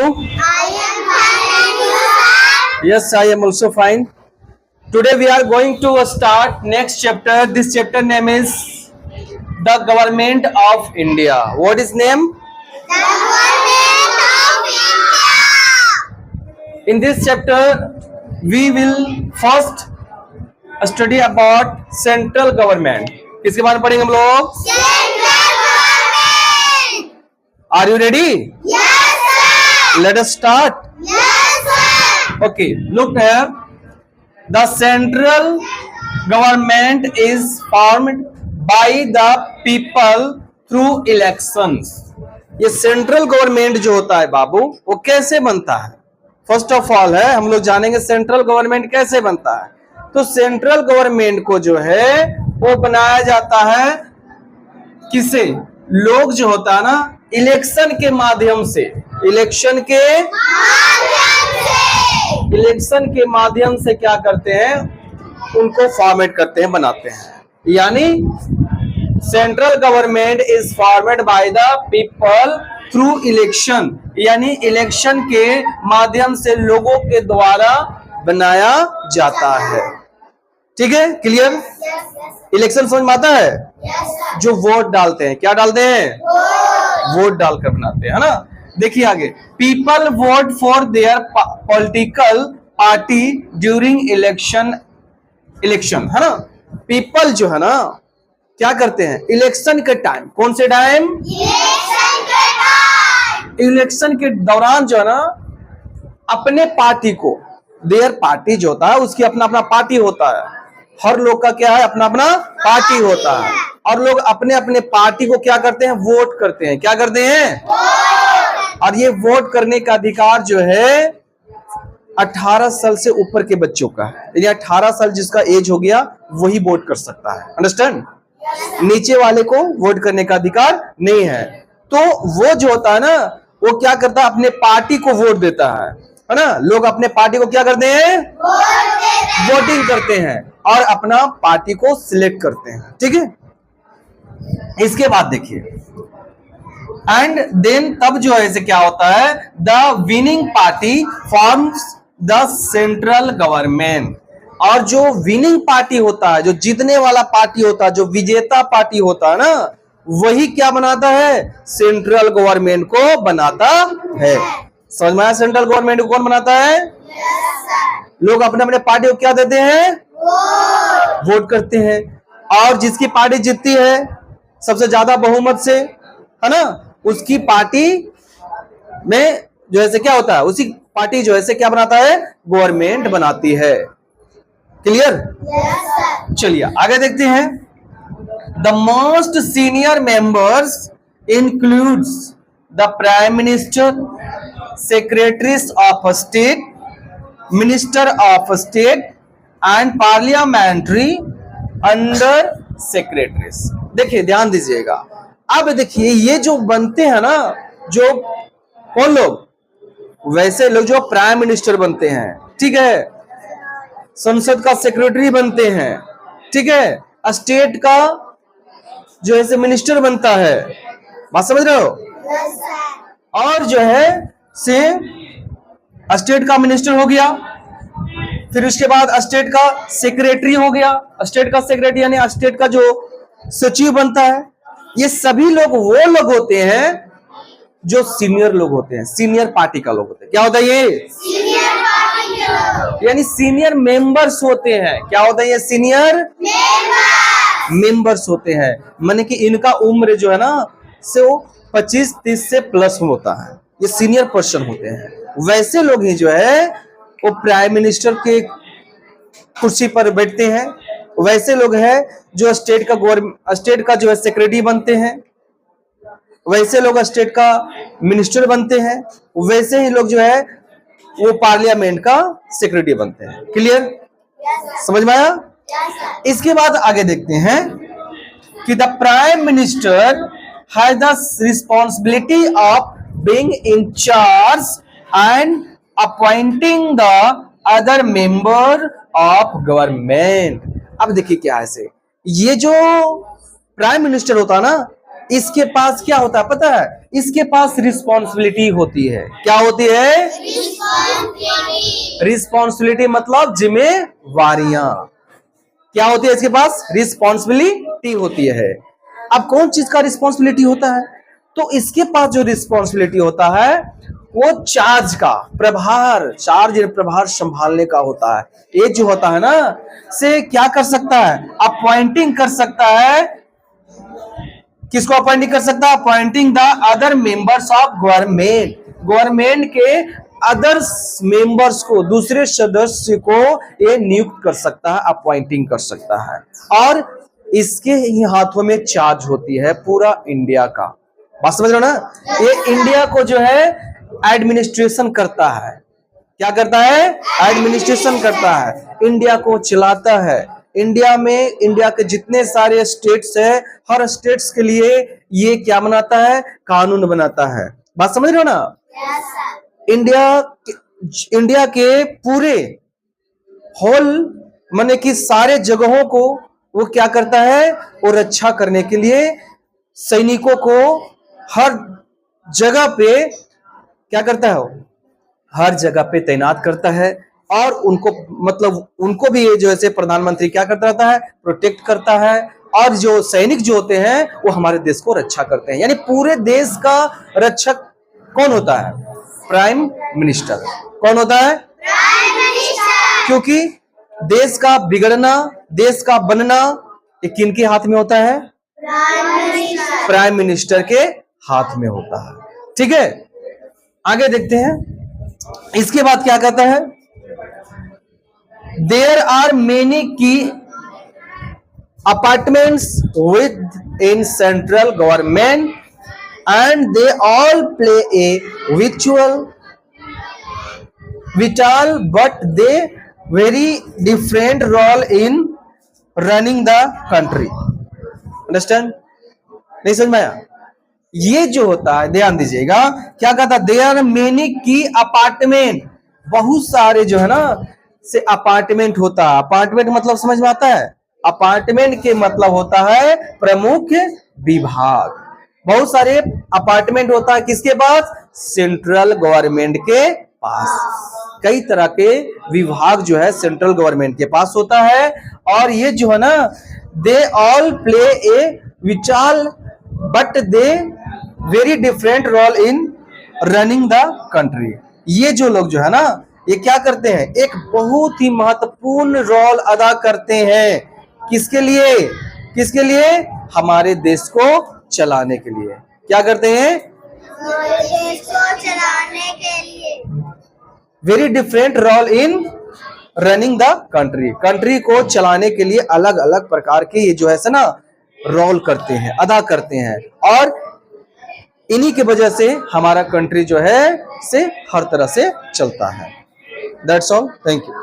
I am fine, and you, sir? Yes, I am also fine. Today we are going to start next chapter. This chapter name is the Government of India. What is name? The Government of India. In this chapter we will first study about central government. किसके बारे में पढ़ेंगे हम लोग? Central Government. Are you ready? Yes, sir. Let us start. Yes, sir. Okay, look here. The central government is formed by the people through elections. ये central government जो होता है बाबू, वो कैसे बनता है? फर्स्ट ऑफ ऑल है हम लोग जानेंगे सेंट्रल गवर्नमेंट कैसे बनता है। तो सेंट्रल गवर्नमेंट को जो है वो बनाया जाता है किसे? लोग जो होता है ना, इलेक्शन के माध्यम से, इलेक्शन के माध्यम से क्या करते हैं? उनको फॉर्मेट करते हैं, बनाते हैं। यानी central government is formed by the people through election, यानी इलेक्शन के माध्यम से लोगों के द्वारा बनाया जाता है। ठीक है, क्लियर? इलेक्शन समझ में आता है? जो वोट डालते हैं, क्या डालते हैं? वोट डालकर बनाते हैं, है ना। देखिए आगे, people vote for their political party during election, है ना। पीपल जो है ना क्या करते हैं? इलेक्शन के टाइम, कौन से टाइम? इलेक्शन के दौरान जो है ना अपने पार्टी को, देयर पार्टी जो होता है उसकी अपना अपना पार्टी होता है। हर लोग का क्या है? अपना अपना पार्टी होता है। और लोग अपने अपने पार्टी को क्या करते हैं? वोट करते हैं। क्या करते हैं? और ये वोट करने का अधिकार जो है 18 साल से ऊपर के बच्चों का है। यानी 18 साल जिसका एज हो गया वही वोट कर सकता है। अंडरस्टैंड? नीचे वाले को वोट करने का अधिकार नहीं है। तो वो जो होता है ना वो क्या करता है? अपने पार्टी को वोट देता है ना। लोग अपने पार्टी को क्या करते हैं? वोटिंग करते हैं और अपना पार्टी को सिलेक्ट करते हैं। ठीक है, इसके बाद देखिए, एंड देन तब जो है क्या होता है? The winning party forms the central government. और जो विनिंग पार्टी होता है, जो जीतने वाला पार्टी होता है, जो विजेता पार्टी होता है ना, वही क्या बनाता है? सेंट्रल गवर्नमेंट को बनाता है। समझ में आया? सेंट्रल गवर्नमेंट को कौन बनाता है? लोग अपने अपने पार्टी को क्या देते हैं? वोट करते हैं। और जिसकी पार्टी जीतती है सबसे ज्यादा बहुमत से, है ना, उसकी पार्टी में जो है क्या होता है? उसी पार्टी जो है क्या बनाता है? गवर्नमेंट बनाती है। क्लियर? चलिए आगे देखते हैं। The most senior members includes the prime minister, secretaries of state, minister of state and parliamentary under secretaries. देखिए ध्यान दीजिएगा। अब देखिए ये जो बनते हैं ना, जो कौन लोग? वैसे लोग जो प्राइम मिनिस्टर बनते हैं, ठीक है, संसद का सेक्रेटरी बनते हैं, ठीक है, स्टेट का जो है मिनिस्टर बनता है। बात समझ रहे हो? और जो है से स्टेट का मिनिस्टर हो गया, फिर उसके बाद स्टेट का सेक्रेटरी हो गया। स्टेट का सेक्रेटरी यानी स्टेट का जो सचिव बनता है। ये सभी लोग वो लोग होते हैं जो सीनियर लोग होते हैं, सीनियर पार्टी का लोग होते हैं। क्या होता है ये? सीनियर पार्टी के लोग, यानी सीनियर मेंबर्स होते हैं। क्या होता है ये? सीनियर मेंबर्स होते हैं। माने कि इनका उम्र जो है ना से वो 25-30 से प्लस होता है। ये सीनियर पर्सन होते हैं। वैसे लोग ही जो है वो प्राइम मिनिस्टर के कुर्सी पर बैठते हैं। वैसे लोग हैं जो स्टेट का जो है सेक्रेटरी बनते हैं। वैसे लोग स्टेट का मिनिस्टर बनते हैं। वैसे ही लोग जो है वो पार्लियामेंट का सेक्रेटरी बनते हैं। क्लियर? समझ में आया? इसके बाद आगे देखते हैं कि the prime minister has the responsibility of being in charge and appointing the other member of government. अब देखिए क्या है से, ये जो प्राइम मिनिस्टर होता है ना, इसके पास क्या होता है पता है? इसके पास रिस्पॉन्सिबिलिटी होती है। क्या होती है? रिस्पॉन्सिबिलिटी मतलब जिम्मेवारियां। क्या होती है इसके पास? रिस्पॉन्सिबिलिटी होती है। अब कौन चीज का रिस्पॉन्सिबिलिटी होता है? तो इसके पास जो रिस्पॉन्सिबिलिटी होता है वो चार्ज का, प्रभार, प्रभार संभालने का होता है। ये जो होता है ना, से क्या कर सकता है? अपॉइंटिंग कर सकता है। किसको अपॉइंटिंग कर सकता है? Appointing the other members of government. Government के अदर मेंबर्स को, दूसरे सदस्य को ये नियुक्त कर सकता है, अपॉइंटिंग कर सकता है। और इसके ही हाथों में चार्ज होती है पूरा इंडिया का। बात समझ रहे हो ना? ये इंडिया को जो है एडमिनिस्ट्रेशन करता है। क्या करता है? एडमिनिस्ट्रेशन करता है, इंडिया को चलाता है। इंडिया में, इंडिया के जितने सारे स्टेट्स है, हर स्टेट्स के लिए ये क्या बनाता है? कानून बनाता है। बात समझ रहे हो ना? इंडिया के पूरे होल माने कि सारे जगहों को वो क्या करता है? वो रक्षा करने के लिए सैनिकों को हर जगह पे क्या करता है? हर जगह पे तैनात करता है। और उनको, मतलब उनको भी ये जो ऐसे प्रधानमंत्री क्या करता रहता है? प्रोटेक्ट करता है। और जो सैनिक जो होते हैं वो हमारे देश को रक्षा करते हैं। यानी पूरे देश का रक्षक कौन होता है? Prime minister. कौन होता है? Prime minister. क्योंकि देश का बिगड़ना, देश का बनना ये किनके हाथ में होता है? प्राइम मिनिस्टर के हाथ में होता है। ठीक है, आगे देखते हैं। इसके बाद क्या कहता है? देयर आर मेनी की apartments with in central government and they all play A vital but they very different role in running the country. Understand? नहीं समझ में आया? ये जो होता है, ध्यान दीजिएगा, क्या कहता है? देयर मेनी की अपार्टमेंट, बहुत सारे जो है ना से अपार्टमेंट होता है। अपार्टमेंट मतलब समझ में आता है? अपार्टमेंट के मतलब होता है प्रमुख विभाग। बहुत सारे अपार्टमेंट होता है किसके पास? सेंट्रल गवर्नमेंट के पास। कई तरह के विभाग जो है सेंट्रल गवर्नमेंट के पास होता है। और ये जो है ना, they all play a vital but they very different role in running the country. ये जो लोग जो है ना, ये क्या करते हैं? एक बहुत ही महत्वपूर्ण रोल अदा करते हैं। किसके लिए? किसके लिए? हमारे देश को चलाने के लिए। क्या करते हैं? देश को चलाने के लिए। Very different role in running the country. Country को चलाने के लिए अलग अलग प्रकार के ये जो है ना रोल करते हैं, अदा करते हैं। और इन्हीं की वजह से हमारा कंट्री जो है से हर तरह से चलता है। That's all. Thank you.